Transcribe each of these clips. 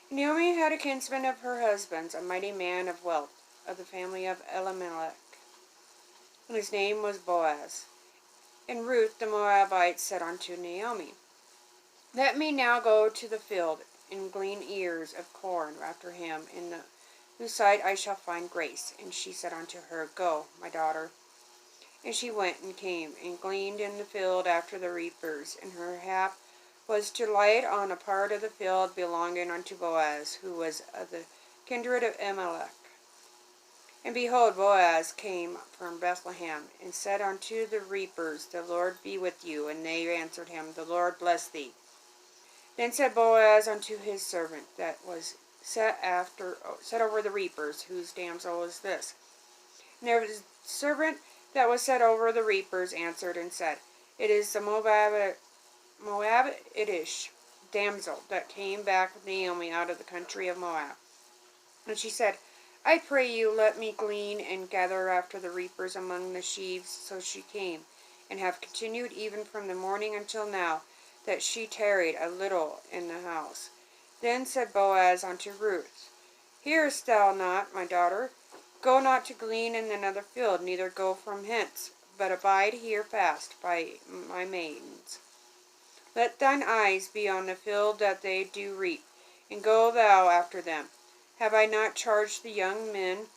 Naomi had a kinsman of her husband's, a mighty man of wealth, of the family of Elimelech, and his name was Boaz. And Ruth the Moabite said unto Naomi, Let me now go to the field, and glean ears of corn after him, in whose sight I shall find grace. And she said unto her, Go, my daughter. And she went and came, and gleaned in the field after the reapers, and her hap was to light on a part of the field belonging unto Boaz, who was of the kindred of Elimelech. And behold, Boaz came from Bethlehem, and said unto the reapers, The Lord be with you. And they answered him, The Lord bless thee. Then said Boaz unto his servant that was set over the reapers, whose damsel was this. And there was a servant that was set over the reapers answered and said, It is the Moabitish damsel that came back with Naomi out of the country of Moab. And she said, I pray you, let me glean and gather after the reapers among the sheaves. So she came, and have continued even from the morning until now, that she tarried a little in the house. Then said Boaz unto Ruth, Hearest thou not, my daughter? Go not to glean in another field, neither go from hence, but abide here fast by my maidens. Let thine eyes be on the field that they do reap, and go thou after them. Have I not charged the young men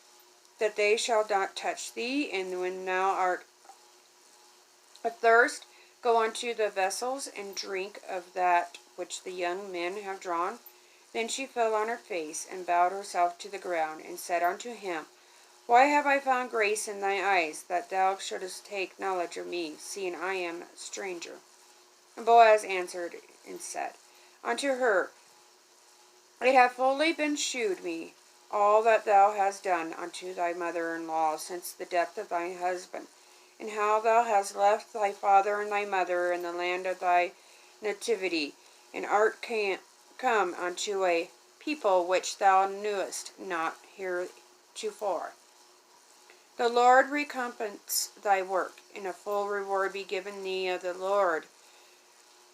that they shall not touch thee? And when thou art athirst, go unto the vessels, and drink of that which the young men have drawn. Then she fell on her face, and bowed herself to the ground, and said unto him, Why have I found grace in thy eyes, that thou shouldest take knowledge of me, seeing I am a stranger? And Boaz answered and said unto her, It hath fully been shewed me all that thou hast done unto thy mother-in-law since the death of thy husband, and how thou hast left thy father and thy mother in the land of thy nativity, and art come unto a people which thou knewest not heretofore. The Lord recompense thy work, and a full reward be given thee of the Lord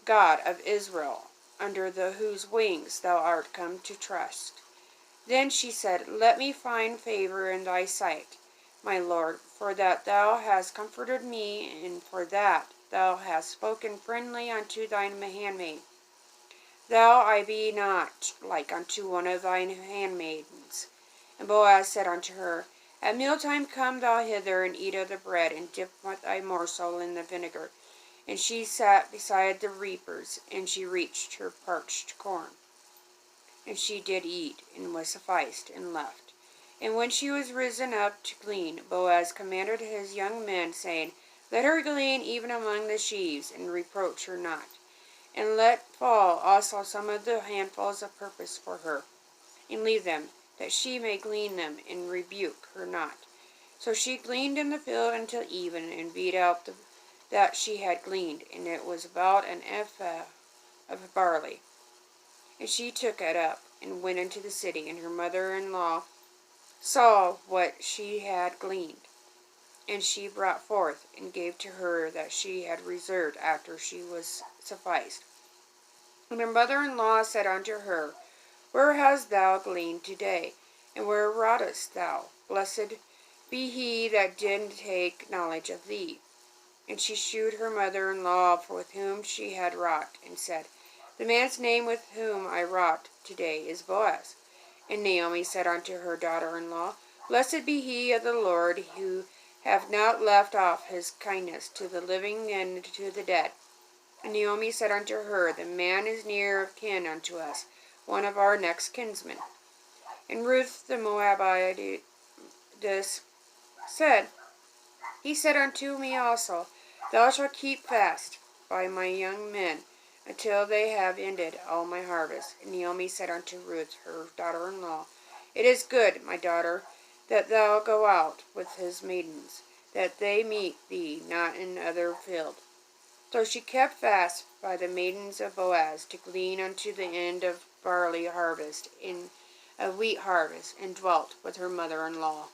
God of Israel, under whose wings thou art come to trust. Then she said, Let me find favor in thy sight, my Lord, for that thou hast comforted me, and for that thou hast spoken friendly unto thine handmaid. Thou I be not like unto one of thine handmaidens. And Boaz said unto her, At mealtime come thou hither, and eat of the bread, and dip thy morsel in the vinegar. And she sat beside the reapers, and she reached her parched corn. And she did eat, and was sufficed, and left. And when she was risen up to glean, Boaz commanded his young men, saying, Let her glean even among the sheaves, and reproach her not. And let fall also some of the handfuls of purpose for her, and leave them, that she may glean them, and rebuke her not. So she gleaned in the field until even, and beat out that she had gleaned, and it was about an ephah of barley. And she took it up, and went into the city, and her mother-in-law saw what she had gleaned. And she brought forth, and gave to her that she had reserved after she was sufficed. And her mother-in-law said unto her, Where hast thou gleaned today? And where wroughtest thou? Blessed be he that did take knowledge of thee. And she shewed her mother-in-law with whom she had wrought, and said, The man's name with whom I wrought today is Boaz. And Naomi said unto her daughter-in-law, Blessed be he of the Lord, who hath not left off his kindness to the living and to the dead. And Naomi said unto her, The man is near of kin unto us, one of our next kinsmen. And Ruth the Moabitess said, He said unto me also, Thou shalt keep fast by my young men, until they have ended all my harvest. And Naomi said unto Ruth her daughter-in-law, It is good, my daughter, that thou go out with his maidens, that they meet thee not in other field. So she kept fast by the maidens of Boaz to glean unto the end of barley harvest, in a wheat harvest, and dwelt with her mother-in-law.